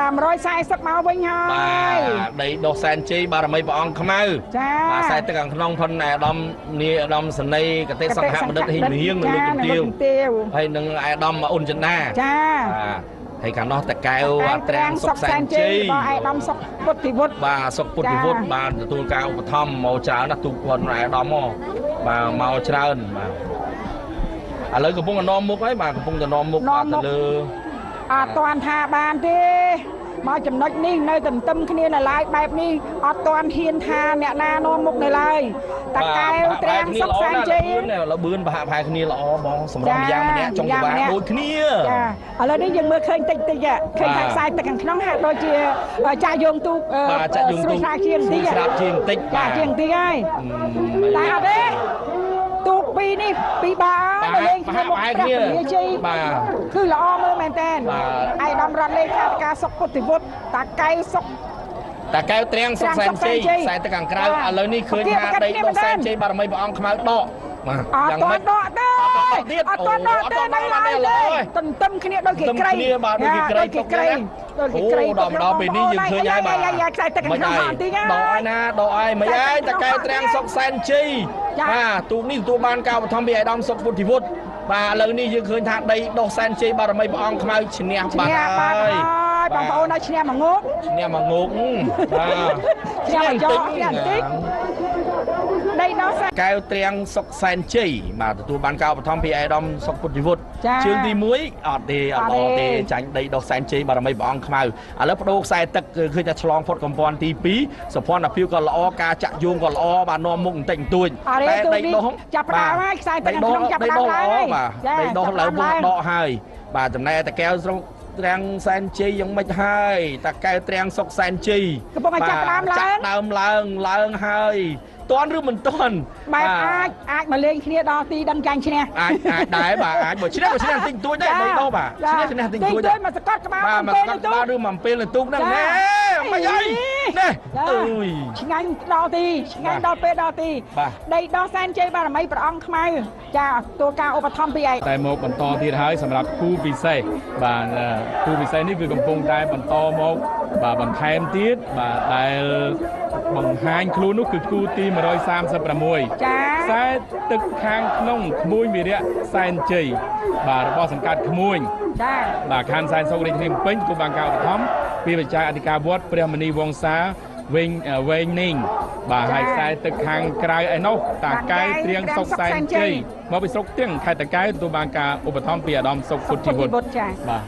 140មកវិញហើយដីដុសសែនជ័យបារមីព្រះអង្គខ្មៅចាបាទខ្សែទឹកខាងក្នុងផុនអាដាមនាយអាដាមសនីកតេសង្ហបណ្ឌិតហ៊ីមរៀងនៅលើជំទាវហើយនឹងអាដាមអ៊ុនចិនណាចាហើយខាងនោះតកែវត្រាំងសុកសែនជ័យបាទអាដាមសុកពុទ្ធិវុឌ្ឍបាទសុកពុទ្ធិវុឌ្ឍបានទទួលការឧបត្ថម្ភមកច្រើនណាស់ទូគាត់អាដាមមកបាទមកច្រើនបាទឥឡូវកំពុងតែនាំមុខហើយបាទកំពុងតែនាំមុខបាទទៅលើអត់តាន់ថាបានទេមកចំណុចនេះនៅទន្ទឹមគ្នានៅឡើយបែបនេះអត់តាន់ហ៊ានថាអ្នកណានាំមុខនៅឡើយតាកែវត្រាំងសុកសែនជ័យលបឿនប្រហាក់ប្រហែលគ្នាល្អបងសម្រាប់ម្យ៉ាងម្នាក់ចុងក្បាលដូចគ្នាចាឥឡូវនេះយើងមើលឃើញតិចឃើញថាខ្សែទឹកខាងក្នុងហាក់ដូចជាចាក់យងទូកស្រួយស្រាជាងតិចស្រាប់ជាងតិចចាជាងតិចហើយតែអត់ទេទូកពីរនេះពីបាលេងក្នុងមុខព្រះរាជ័យបាទគឺល្អមើលមែនតើអាយដាមរតលេខាការសុកពុទ្ធិវុឌ្ឍតាកែវសុកតាកែវត្រាំងសុកសែនជ័យខ្សែទឹកខាងក្រៅឥឡូវនេះឃើញថាដីដុសសែនជ័យបារមីព្រះអង្គខ្មៅដកបាទយ៉ាងម៉េចដកទេអត់ទាន់ដកទេនៅឡើយទេទន្ទឹមគ្នាដូចគេក្រៃបាទដូចគេក្រៃដូចគេក្រៃដល់ពេលនេះយើងឃើញហើយបាទខ្សែទឹកខាងក្នុងអត់ទីដកឲ្យណាដកឲ្យមិនអីតាកែវត្រាំងសុកសែនជ័យបាទទូកនេះទទួលបានការឧបត្ថម្ភពីអាដាមសុកពុទ្ធិវុឌ្ឍបាទឥឡូវនេះយើងឃើញថាដីដុសសែនជ័យបារមីព្រះអង្គខ្មៅឈ្នះបាត់ហើយបងប្អូនឲ្យឈ្នះមួយងោកឈ្នះមួយងោកបាទឈ្នះមួយយកឈ្នះបន្តិចដីដុសកែវត្រាំងសុកសែនជ័យបាទទទួលបានការឧបត្ថម្ភពីអាដាមសុកពុទ្ធិវុឌ្ឍជើងទី1អត់ទេអត់ល្អទេចាញ់ដីដុសសែនជ័យបារមីព្រះអង្គខ្មៅឥឡូវបដូរខ្សែទឹកគឺឃើញថាឆ្លងផុតកំពាន់ទី2សុភ័ណ្ឌភាពក៏ល្អការចាក់យោងក៏ល្អបាទនាំមុខបន្តិចបន្តួចតែដីដុសចាប់ផ្ដើមហើយខ្សែទឹកក្នុងចាប់ផ្ដើមហើយបាទដីដុសឡើងពុកដកហើយបាទចំណែកតែកែវស្រុកត្រាំងសែនជ័យយ៉ាងម៉េចហើយតាកែវត្រាំងសុកសែនជ័យកំពុងតែចាប់ផ្ដើមឡើងហើយតាន់ឬមិនតាន់បែបអាចមកលេងគ្នាដល់ទីដឹងចាញ់ឈ្នះអាចដែរបាទអាចបើឈ្នះបន្តិចតួចដែរដីដុសបាទឈ្នះបន្តិចតួចមកសកត់ក្បាលមកសកត់ក្បាលឬមកអំពេលនៅទូកហ្នឹងណែមិនអីនេះអើយឆ្ងាញ់ដល់ទីឆ្ងាញ់ដល់ពេលដល់ទីដីដុសសែនជ័យបារមីព្រះអង្គខ្មៅចាទទួលការឧបត្ថម្ភពីឯងតែមកបន្តទៀតហើយសម្រាប់គូពិសេសបាទគូពិសេសនេះគឺកំពុងតែបន្តមកបាទបន្ថែមទៀតបាទដែលបង្ហាញខ្លួននោះគឺគូទី136ចាខ្សែទឹកខាងក្នុងក្មួយវិរៈសែនជ័យបាទរបស់សង្កាត់ក្មួយចាបាទខណ្ឌសែនសុខរាជធានីភ្នំពេញគូបានការឧបត្ថម្ភពីបច្ច័យអធិការវត្តព្រះមនីវង្សាវែងនីងបាទហើយខ្សែទឹកខាងក្រៅឯនោះតាកែវត្រាំងសុកសែនជ័យមកពីស្រុកទៀងខេត្តតាកែវទទួលបានការឧបត្ថម្ភពីអាដាមសុកពុទ្ធិវុឌ្ឍចាបាទ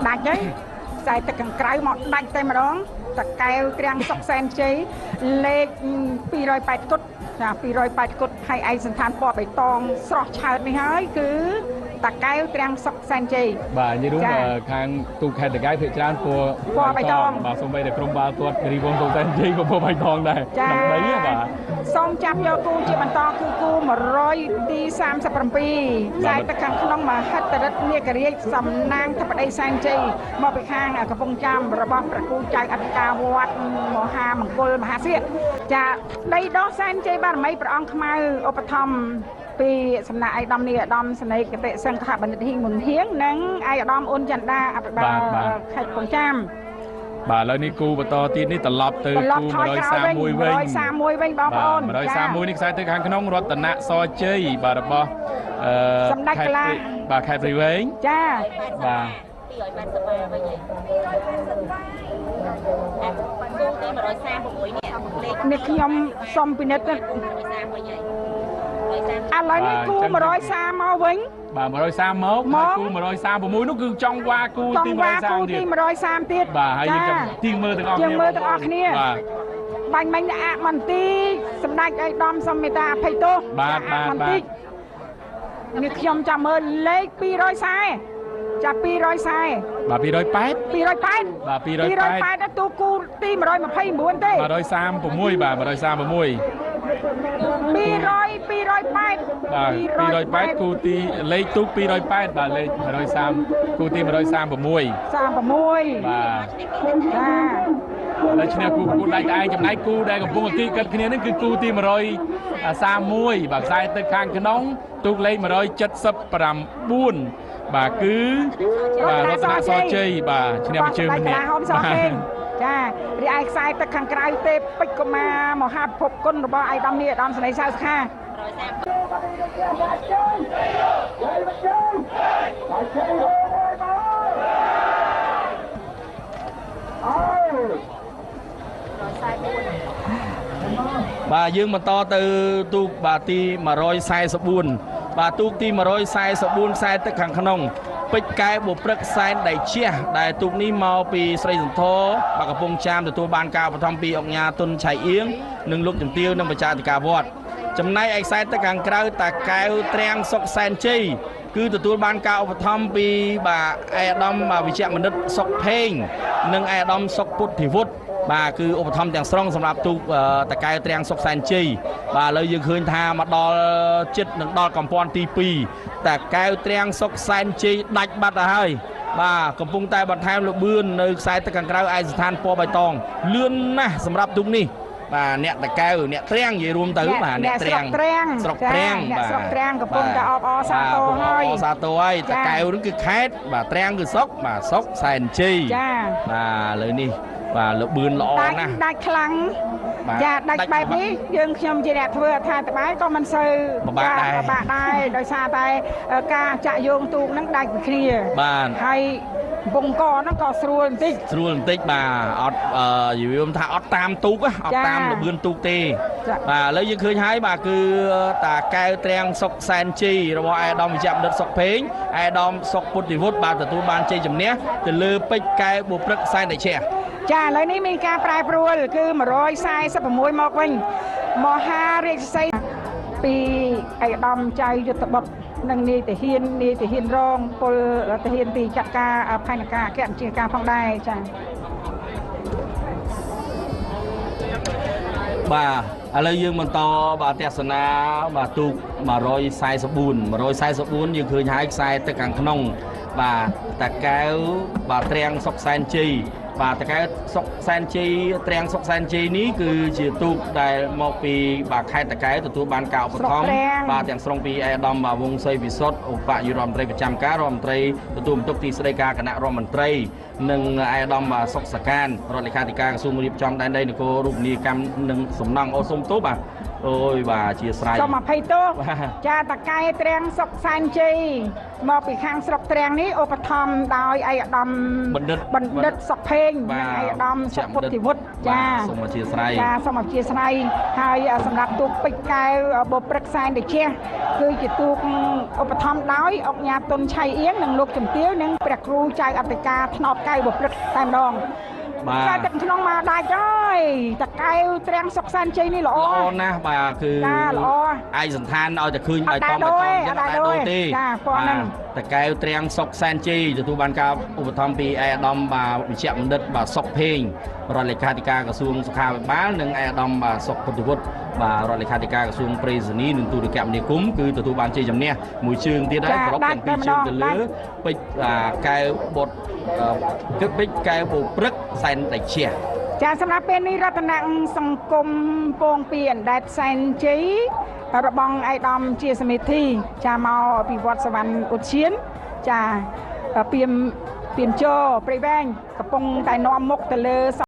ដាច់ហើយខ្សែទឹកខាងក្រៅមកដាច់តែម្ដងតាកែវត្រាំងសុកសែនជ័យលេខ280គុតចា280គុតហើយឯកសណ្ឋានពណ៌បៃតងស្រស់ឆើតនេះហើយគឺតាកែវត្រាំងសុកសែនជ័យបាទនិយាយរួមខាងទូខេត្តតាកែវភាគច្រើនពណ៌បៃតងបាទសូម្បីតែក្រុមបាល់ទាត់រីវងសុកសែនជ័យក៏ពណ៌បៃតងដែរក្នុងដីបាទសូមចាប់យកគូជាបន្តគឺគូ100ទី37ខ្សែទឹកខាងក្នុងមហិទ្ធិរិទ្ធនាគរាជសំណាងធិបតីសែនជ័យមកពីខាងកំពង់ចាមរបស់ព្រះគូចៅអធិការវត្តមហាមង្គលមហាសៀកចាដីដុសសែនជ័យបារមីព្រះអង្គខ្មៅឧបត្ថម្ភពីសំណាក់ឯកឧត្តមនាយឧត្តមសេនីយ៍គតិសង្ឃបណ្ឌិតហ៊ីងមុនហៀងនិងឯកឧត្តមអ៊ុនចន្ទដាអភិបាលខេត្តកំពង់ចាមបាទឥឡូវនេះគូបន្តទៀតនេះត្រឡប់ទៅគូ131វិញបងប្អូន131នេះខ្សែទឹកខាងក្នុងរតនៈសជ័យបាទរបស់សម្ដេចកលាបាទខេត្តព្រៃវែងចាបាទ280វិញហើយគូទី136នេះខ្ញុំសុំពិនិត្យទៅឥឡូវនេះគូ130មកវិញបាទ130មកគូ136នោះគឺចង់វ៉ាគូទី130ទៀតបាទហើយយើងចាំទីមើលទាំងអស់គ្នាបាទបាញ់មិញអាក់បន្តិចសម្ដេចឯកឧត្តមសុំមេត្តាអភ័យទោសបាទបន្តិចនេះខ្ញុំចាំមើលលេខ240ចា240បាទ280បាទ280ទៅទូគូទី129ទេ136បាទ136 208គូទីលេខទូក208បាទលេខ130គូទី136បាទ ចា ហើយឈ្នះគូប្រកួតដៃក្អែកចំណែកគូដែលកំពុងអគិតគ្នានេះគឺគូទី131បាទខ្សែទឹកខាងក្នុងទូកលេខ179បាទគឺបាទរតនសជ័យបាទឈ្នះមួយជើងម្នាក់ចារីឯខ្សែទឹកខាងក្រៅទេពេជ្រកុមារមហាភពគុណរបស់អាយដាមនេះអាដាមស្រីសៅស្ខាបាទយើងបន្តទៅទូកបាទទី144បាទទូកទី144ខ្សែទឹកខាងក្នុងពេជ្រកែបុព្រឹកសែនដៃជះដែលទូកនេះមកពីស្រីសន្ធរបាទកំពង់ចាមទទួលបានការឧបត្ថម្ភពីអង្គការទុនឆៃអៀងនិងលោកជំទាវនិងបច្ចាអធិការវត្តចំណែកឯខ្សែទឹកខាងក្រៅតាកែវត្រាំងសុកសែនជ័យគឺទទួលបានការឧបត្ថម្ភពីបាទឯកឧត្តមវិជ្ជបណ្ឌិតសុកភេងនិងឯកឧត្តមសុកពុទ្ធិវុឌ្ឍបាទគឺឧបត្ថម្ភទាំងស្រុងសម្រាប់ទូកតកែវត្រាំងសុកសែនជ័យបាទឥឡូវយើងឃើញថាមកដល់ចិត្តនឹងដល់កំពាន់ទី2តកែវត្រាំងសុកសែនជ័យដាច់បាត់ទៅហើយបាទកំពុងតែបន្ថែមលបឿននៅខ្សែទឹកខាងក្រៅឯកស្ថានពណ៌បៃតងលឿនណាស់សម្រាប់ទូកនេះបាទអ្នកតកែវអ្នកត្រាំងនិយាយរួមទៅបាទអ្នកត្រាំងស្រុកត្រាំងបាទស្រុកត្រាំងកំពុងតែអបអរសាទរហើយសាទរហើយតកែវនឹងគឺខេត្តបាទត្រាំងគឺស្រុកបាទស្រុកសែនជ័យចាបាទឥឡូវនេះបាទលបឿនល្អណាស់ដាច់ខ្លាំងចាដាច់បែបនេះយើងខ្ញុំជាអ្នកធ្វើអត្ថាធិប្បាយក៏មិនសូវពិបាកដែរដោយសារតែការចាក់យោងទូកហ្នឹងដាច់ពីគ្នាបាទហើយវងកហ្នឹងក៏ស្រួលបន្តិចបាទអត់យល់ថាអត់តាមទូកអត់តាមលបឿនទូកទេបាទឥឡូវយើងឃើញហើយបាទគឺតាកែវត្រាំងសុកសែនជ័យរបស់ឯកឧត្តមវិជ្ជបណ្ឌិតសុកភេងឯកឧត្តមសុកពុទ្ធិវុឌ្ឍបាទទទួលបានជ័យជំនះទៅលើពេជ្រកែវបុព្រឹកសែនដៃជះចាឥឡូវនេះមានការប្រែប្រួលគឺ146មកវិញមហារាជសីពីឯកឧត្តមចៅយុទ្ធបុត្រនិងនាយទាហានរងពលទាហានទីចាត់ការផែនការអគ្គនាយកផងដែរចាបាទឥឡូវយើងបន្តបាទទស្សនាបាទទូក144យើងឃើញហើយខ្សែទឹកខាងក្នុងបាទតាកែវបាទត្រាំងសុកសែនជ័យបាទតកែវសុកសែនជ័យត្រាំងសុកសែនជ័យនេះគឺជាទូកដែលមកពីបាទខេត្តតកែវទទួលបានការឧបត្ថម្ភបាទទាំងស្រុងពីឯកឧត្តមវង្សសីវិសុទ្ធឧបនាយករដ្ឋមន្ត្រីប្រចាំការរដ្ឋមន្ត្រីទទួលបន្ទុកទីស្តីការគណៈរដ្ឋមន្ត្រីនិងឯកឧត្តមសុកសកានរដ្ឋលេខាធិការក្រសួងរៀបចំដែនដីនគររូបនីយកម្មនិងសំណង់អូសុំទោសបាទអូយបាទជាស្រ័យសូមអភ័យទោសចាតកែត្រាំងសុកសែនជ័យមកពីខាងស្រុកត្រាំងនេះឧបត្ថម្ភដោយឯកឧត្តមបណ្ឌិតសុកភេងនិងឯកឧត្តមសុកពុទ្ធិវុឌ្ឍចាសូមអធិស្ឋានចាសូមអធិស្ឋានហើយសម្រាប់ទូកពេជ្រកែវបុព្រឹកសែនដៃជះគឺជាទូកឧបត្ថម្ភដោយអង្គការទុនឆៃអៀងនិងលោកជំទាវនិងព្រះគ្រូចៅអធិការថ្នោតកែវបុព្រឹកតែម្ដងបាទទឹកក្នុងមកដាច់ហើយតកែវត្រាំងសុកសែនជ័យនេះល្អណាស់បាទគឺល្អឯកសន្តានឲ្យតែឃើញបៃតងចឹងដែរដូចទេចាពណ៌ហ្នឹងតកែវត្រាំងសុកសែនជ័យទទួលបានការឧបត្ថម្ភពីឯកឧត្តមបាទវិជ្ជបណ្ឌិតបាទសុកភេងរដ្ឋលេខាធិការក្រសួងសុខាភិបាលនិងឯកឧត្តមបាទសុកពុទ្ធិវុឌ្ឍបាទរដ្ឋលេខាធិការក្រសួងប្រៃសណីនិងទូរគមនាគមន៍គឺទទួលបានជ័យជំនះមួយជើងទៀតហើយប្រកបទាំងពីរជើងទៅលើពេជ្រកែវបុត្រគឺពេជ្រកែវបុព្រឹកសែនដៃជះចាសម្រាប់ពេលនេះរតនសង្គមពងពីអណ្ដែតសែនជ័យរបងឯកឧត្តមជាសមិទ្ធិចាមកពីវត្តសវណ្ណឧទ្យានចាពីមជោព្រៃវែងកំពុងតែនាំមុខទៅលើ